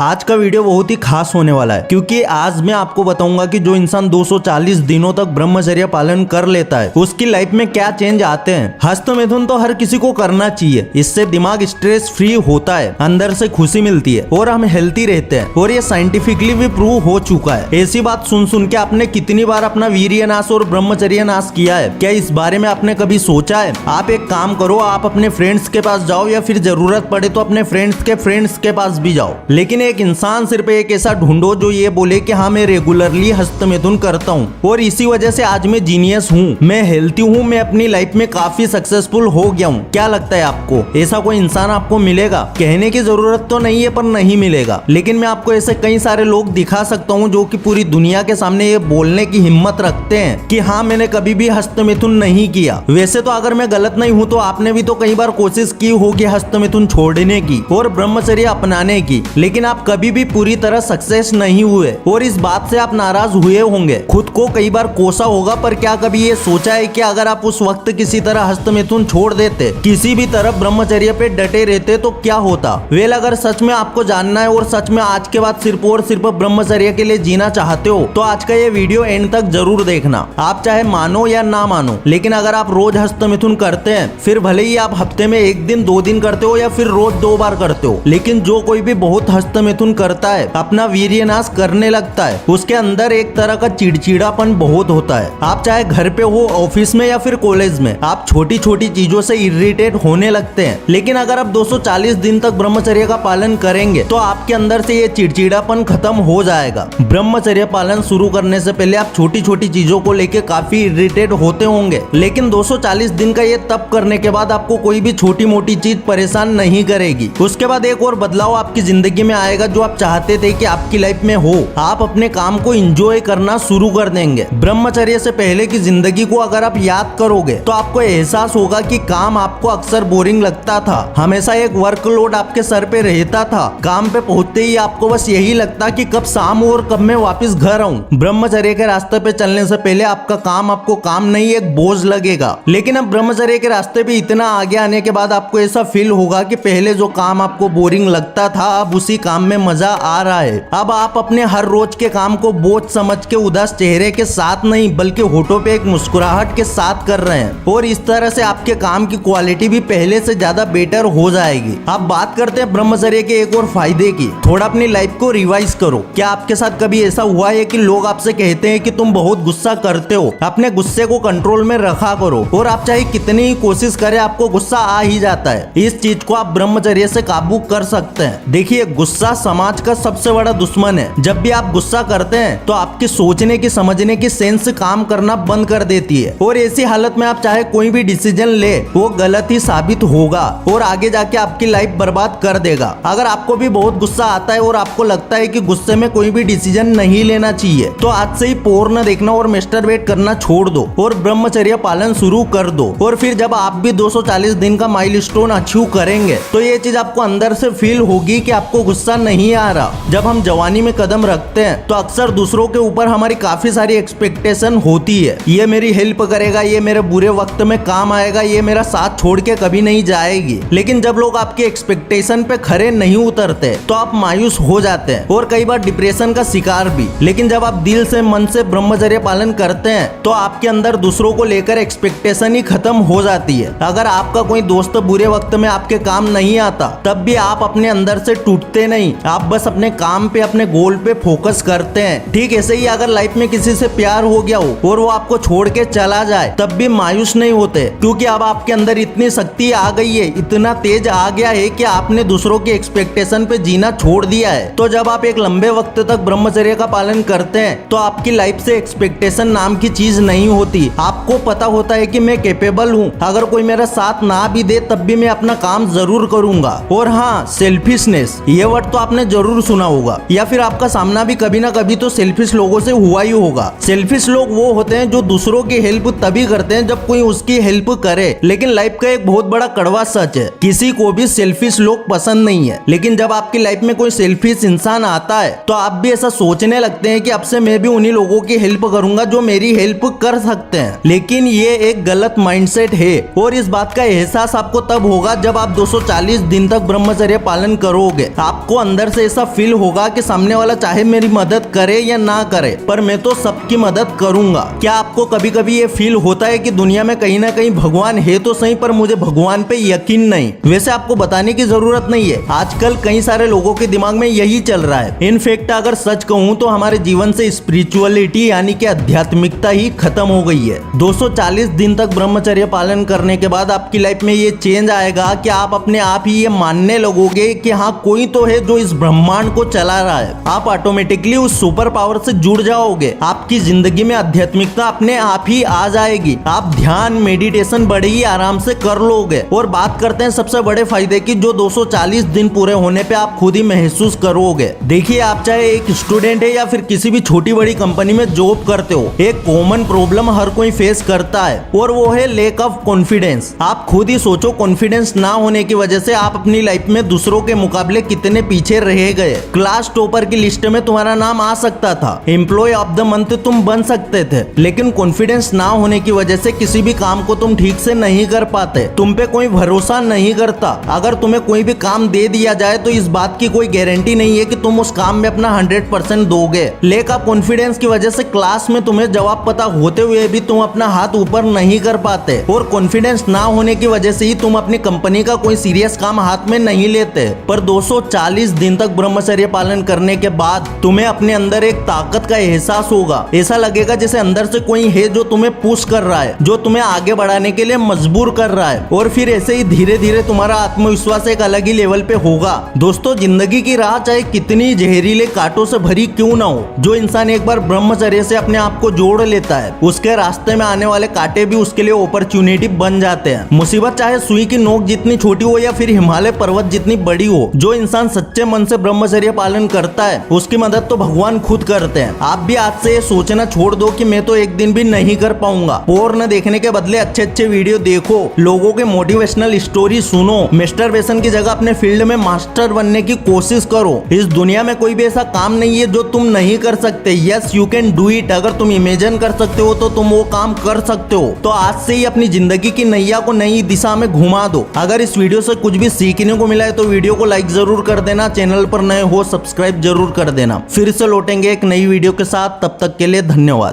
आज का वीडियो बहुत ही खास होने वाला है क्योंकि आज मैं आपको बताऊंगा कि जो इंसान 240 दिनों तक ब्रह्मचर्य पालन कर लेता है उसकी लाइफ में क्या चेंज आते हैं। हस्त मैथुन तो हर किसी को करना चाहिए, इससे दिमाग स्ट्रेस फ्री होता है, अंदर से खुशी मिलती है और हम हेल्थी रहते हैं और ये साइंटिफिकली भी प्रूव हो चुका है। ऐसी बात सुन सुन के आपने कितनी बार अपना वीर्य नाश और ब्रह्मचर्य नाश किया है? क्या इस बारे में आपने कभी सोचा है? आप एक काम करो, आप अपने फ्रेंड्स के पास जाओ या फिर जरूरत पड़े तो अपने फ्रेंड्स के पास भी जाओ, लेकिन एक इंसान सिर्फ एक ऐसा ढूंढो जो ये बोले कि हाँ मैं रेगुलरली हस्तमैथुन करता हूँ और इसी वजह से आज मैं जीनियस हूँ, मैं हेल्थी हूँ, मैं अपनी लाइफ में काफी सक्सेसफुल हो गया हूँ। क्या लगता है आपको ऐसा कोई इंसान आपको मिलेगा? कहने की जरूरत तो नहीं है पर नहीं मिलेगा, लेकिन मैं आपको ऐसे कई सारे लोग दिखा सकता हूँ जो कि पूरी दुनिया के सामने ये बोलने की हिम्मत रखते हैं कि हाँ मैंने कभी भी हस्तमैथुन नहीं किया। वैसे तो अगर मैं गलत नहीं हूँ तो आपने भी तो कई बार कोशिश की होगी हस्तमैथुन छोड़ने की और ब्रह्मचर्य अपनाने की, लेकिन आप कभी भी पूरी तरह सक्सेस नहीं हुए और इस बात से आप नाराज हुए होंगे, खुद को कई बार कोसा होगा। पर क्या कभी ये सोचा है कि अगर आप उस वक्त किसी तरह हस्तमैथुन छोड़ देते, किसी भी तरह ब्रह्मचर्य पे डटे रहते तो क्या होता? वेल अगर सच में आपको जानना है और सच में आज के बाद सिर्फ और सिर्फ ब्रह्मचर्य के लिए जीना चाहते हो तो आज का ये वीडियो एंड तक जरूर देखना। आप चाहे मानो या ना मानो, लेकिन अगर आप रोज हस्तमैथुन करते हैं, फिर भले ही आप हफ्ते में 1 दिन 2 दिन करते हो या फिर रोज 2 बार करते हो, लेकिन जो कोई भी बहुत हस्तमैथुन करता है, अपना वीर्य नाश करने लगता है, उसके अंदर एक तरह का चिड़चिड़ापन बहुत होता है। आप चाहे घर पे हो, ऑफिस में या फिर कॉलेज में, आप छोटी छोटी चीजों से इरिटेट होने लगते हैं। लेकिन अगर आप 240 दिन तक ब्रह्मचर्य का पालन करेंगे तो आपके अंदर से ये चिड़चिड़ापन खत्म हो जाएगा। ब्रह्मचर्य पालन शुरू करने से पहले आप छोटी छोटी चीजों को लेकर काफी इरिटेट होते होंगे, लेकिन 240 दिन का ये तप करने के बाद आपको कोई भी छोटी मोटी चीज परेशान नहीं करेगी। उसके बाद एक और बदलाव आपकी जिंदगी में आएगा जो आप चाहते थे कि आपकी लाइफ में हो। आप अपने काम को एंजॉय करना शुरू कर देंगे। ब्रह्मचर्य से पहले की जिंदगी को अगर आप याद करोगे तो आपको एहसास होगा कि काम आपको अक्सर बोरिंग लगता था, हमेशा एक वर्कलोड आपके सर पे रहता था। काम पे पहुंचते ही आपको बस यही लगता कि कब शाम हो और कब मैं वापस घर आऊं। ब्रह्मचर्य के रास्ते पे चलने से पहले आपका काम आपको काम नहीं एक बोझ लगेगा, लेकिन अब ब्रह्मचर्य के रास्ते पे इतना आगे आने के बाद आपको ऐसा फील होगा कि पहले जो काम आपको बोरिंग लगता था अब उसी काम में मजा आ रहा है। अब आप अपने हर रोज के काम को बोझ समझ के उदास चेहरे के साथ नहीं बल्कि होठों पे एक मुस्कुराहट के साथ कर रहे हैं और इस तरह से आपके काम की क्वालिटी भी पहले से ज्यादा बेटर हो जाएगी। अब बात करते हैं ब्रह्मचर्य के एक और फायदे की। थोड़ा अपनी लाइफ को रिवाइज करो। क्या आपके साथ कभी ऐसा हुआ है कि लोग आपसे कहते हैं कि तुम बहुत गुस्सा करते हो? अपने गुस्से को कंट्रोल में रखा करो और आप चाहे कितनी ही कोशिश करें आपको गुस्सा आ ही जाता है। इस चीज को आप ब्रह्मचर्य से काबू कर सकते हैं। देखिए, गुस्सा समाज का सबसे बड़ा दुश्मन है। जब भी आप गुस्सा करते हैं तो आपकी सोचने की समझने की सेंस काम करना बंद कर देती है और ऐसी हालत में आप चाहे कोई भी डिसीजन ले वो गलत ही साबित होगा और आगे जाके आपकी लाइफ बर्बाद कर देगा। अगर आपको भी बहुत गुस्सा आता है और आपको लगता है कि गुस्से में कोई भी डिसीजन नहीं लेना चाहिए तो आज से ही पोर्न देखना और मैस्टरबेट करना छोड़ दो और ब्रह्मचर्य पालन शुरू कर दो। और फिर जब आप भी 240 दिन का माइलस्टोन अचीव करेंगे तो ये चीज आपको अंदर से फील होगी कि आपको गुस्सा नहीं आ रहा। जब हम जवानी में कदम रखते हैं तो अक्सर दूसरों के ऊपर हमारी काफी सारी एक्सपेक्टेशन होती है। ये मेरी हेल्प करेगा, ये मेरे बुरे वक्त में काम आएगा, ये मेरा साथ छोड़ के कभी नहीं जाएगी। लेकिन जब लोग आपके एक्सपेक्टेशन पे खरे नहीं उतरते तो आप मायूस हो जाते हैं और कई बार डिप्रेशन का शिकार भी। लेकिन जब आप दिल से मन से ब्रह्मचर्य पालन करते हैं तो आपके अंदर दूसरों को लेकर एक्सपेक्टेशन ही खत्म हो जाती है। अगर आपका कोई दोस्त बुरे वक्त में आपके काम नहीं आता तब भी आप अपने अंदर से टूटते नहीं, आप बस अपने काम पे अपने गोल पे फोकस करते हैं। ठीक ऐसे ही अगर लाइफ में किसी से प्यार हो गया हो और वो आपको छोड़ के चला जाए तब भी मायूस नहीं होते, क्योंकि अब आपके अंदर इतनी शक्ति आ गई है, इतना तेज आ गया है कि आपने दूसरों की एक्सपेक्टेशन पे जीना छोड़ दिया है। तो जब आप एक लंबे वक्त तक ब्रह्मचर्य का पालन करते हैं तो आपकी लाइफ से एक्सपेक्टेशन नाम की चीज नहीं होती। आपको पता होता है कि मैं कैपेबल हूँ, अगर कोई मेरा साथ ना भी दे तब भी मैं अपना काम जरूर करूंगा। और हाँ, सेल्फिशनेस, ये वर्ड तो आपने जरूर सुना होगा या फिर आपका सामना भी कभी ना कभी तो सेल्फिश लोगों से हुआ ही होगा। सेल्फिश लोग वो होते हैं जो दूसरों की हेल्प तभी करते हैं जब कोई उसकी हेल्प करे। लेकिन लाइफ का एक बहुत बड़ा कड़वा सच है, किसी को भी सेल्फिश लोग पसंद नहीं है। लेकिन जब आपकी लाइफ में कोई सेल्फिश इंसान आता है तो आप भी ऐसा सोचने लगते हैं कि अब से मैं भी उन्हीं लोगों की हेल्प करूंगा जो मेरी हेल्प कर सकते हैं। लेकिन ये एक गलत माइंडसेट है और इस बात का एहसास आपको तब होगा जब आप 240 दिन तक ब्रह्मचर्य पालन करोगे। आपको अंदर से ऐसा फील होगा कि सामने वाला चाहे मेरी मदद करे या ना करे, पर मैं तो सबकी मदद करूंगा। क्या आपको कभी कभी ये फील होता है कि दुनिया में कहीं ना कहीं भगवान है तो सही, पर मुझे भगवान पे यकीन नहीं? वैसे आपको बताने की जरूरत नहीं है, आजकल कई सारे लोगों के दिमाग में यही चल रहा है। इनफैक्ट अगर सच कहूँ तो हमारे जीवन से स्पिरिचुअलिटी यानी कि आध्यात्मिकता ही खत्म हो गई है। 240 दिन तक ब्रह्मचर्य पालन करने के बाद आपकी लाइफ में ये चेंज आएगा कि आप अपने आप ही ये मानने लगोगे कि हाँ कोई तो है जो इस ब्रह्मांड को चला रहा है। आप ऑटोमेटिकली उस सुपर पावर से जुड़ जाओगे, आपकी जिंदगी में आध्यात्मिकता अपने आप ही आ जाएगी। आप ध्यान मेडिटेशन बड़े ही आराम से कर लोगे। और बात करते हैं सबसे बड़े फायदे की, जो 240 दिन पूरे होने पे आप खुद ही महसूस करोगे। देखिए, आप चाहे एक स्टूडेंट है या फिर किसी भी छोटी बड़ी कंपनी में जॉब करते हो, एक कॉमन प्रॉब्लम हर कोई फेस करता है और वो है लेक ऑफ कॉन्फिडेंस। आप खुद ही सोचो, कॉन्फिडेंस ना होने की वजह से आप अपनी लाइफ में दूसरों के मुकाबले कितने पीछे रह गए। क्लास टॉपर की लिस्ट में तुम्हारा नाम आ सकता था, एम्प्लॉय ऑफ द मंथ तुम बन सकते थे, लेकिन कॉन्फिडेंस ना होने की वजह से किसी भी काम को तुम ठीक से नहीं कर पाते। तुम पे कोई भरोसा नहीं करता। अगर तुम्हें कोई भी काम दे दिया जाए तो इस बात की कोई गारंटी नहीं है कि तुम उस काम में अपना 100% दोगे। लेक ऑफ कॉन्फिडेंस की वजह से क्लास में तुम्हें जवाब पता होते हुए भी तुम अपना हाथ ऊपर नहीं कर पाते, और कॉन्फिडेंस ना होने की वजह से ही तुम अपनी कंपनी का कोई सीरियस काम हाथ में नहीं लेते। पर 240 दिन तक ब्रह्मचर्य पालन करने के बाद तुम्हें अपने अंदर एक ताकत का एहसास होगा। ऐसा लगेगा जैसे अंदर से कोई है जो तुम्हें पुश कर रहा है, जो तुम्हें आगे बढ़ाने के लिए मजबूर कर रहा है। और फिर ऐसे ही धीरे धीरे तुम्हारा आत्मविश्वास एक अलग ही लेवल पे होगा। दोस्तों, जिंदगी की राह चाहे कितनी जहरीले कांटों से भरी क्यों ना हो, जो इंसान एक बार ब्रह्मचर्य से अपने आप को जोड़ लेता है, उसके रास्ते में आने वाले कांटे भी उसके लिए अपॉर्चुनिटी बन जाते हैं। मुसीबत चाहे सुई की नोक जितनी छोटी हो या फिर हिमालय पर्वत जितनी बड़ी हो, जो इंसान सच्चे मन से ब्रह्मचर्य पालन करता है उसकी मदद तो भगवान खुद करते हैं। आप भी आज से ये सोचना छोड़ दो कि मैं तो एक दिन भी नहीं कर पाऊंगा। पोर्न देखने के बदले अच्छे अच्छे वीडियो देखो, लोगों के मोटिवेशनल स्टोरी सुनो, मास्टरबेशन की जगह अपने फील्ड में मास्टर बनने की कोशिश करो। इस दुनिया में कोई भी ऐसा काम नहीं है जो तुम नहीं कर सकते। Yes, you can do it. अगर तुम इमेजिन कर सकते हो तो तुम वो काम कर सकते हो। तो आज से ही अपनी जिंदगी की नैया को नई दिशा में घुमा दो। अगर इस वीडियो से कुछ भी सीखने को मिला है तो वीडियो को लाइक जरूर कर देना, चैनल पर नए हो सब्सक्राइब जरूर कर देना। फिर से लौटेंगे एक नई वीडियो के साथ, तब तक के लिए धन्यवाद।